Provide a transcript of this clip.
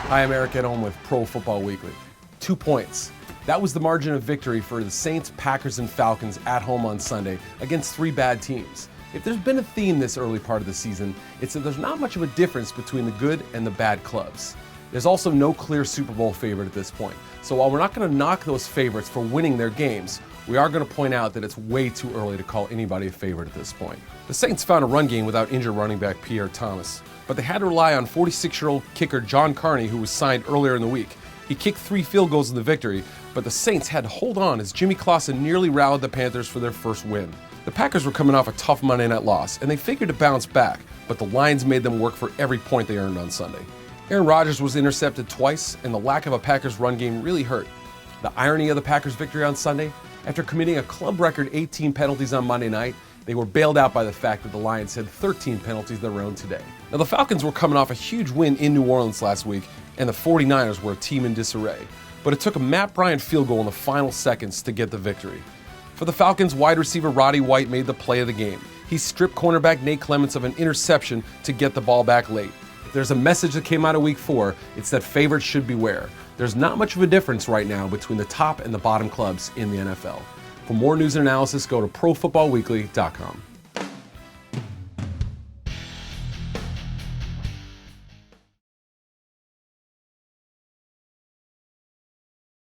Hi, I'm Eric Edholm with Pro Football Weekly. 2 points. That was the margin of victory for the Saints, Packers, and Falcons at home on Sunday against 3 bad teams. If there's been a theme this early part of the season, it's that there's not much of a difference between the good and the bad clubs. There's also no clear Super Bowl favorite at this point. So while we're not going to knock those favorites for winning their games, we are going to point out that it's way too early to call anybody a favorite at this point. The Saints found a run game without injured running back Pierre Thomas, but they had to rely on 46-year-old kicker John Carney, who was signed earlier in the week. He kicked 3 field goals in the victory, but the Saints had to hold on as Jimmy Clausen nearly rallied the Panthers for their first win. The Packers were coming off a tough Monday night loss, and they figured to bounce back, but the Lions made them work for every point they earned on Sunday. Aaron Rodgers was intercepted twice, and the lack of a Packers run game really hurt. The irony of the Packers' victory on Sunday, after committing a club record 18 penalties on Monday night, they were bailed out by the fact that the Lions had 13 penalties of their own today. Now, the Falcons were coming off a huge win in New Orleans last week, and the 49ers were a team in disarray. But it took a Matt Bryant field goal in the final seconds to get the victory. For the Falcons, wide receiver Roddy White made the play of the game. He stripped cornerback Nate Clements of an interception to get the ball back late. If there's a message that came out of Week 4, it's that favorites should beware. There's not much of a difference right now between the top and the bottom clubs in the NFL. For more news and analysis, go to ProFootballWeekly.com.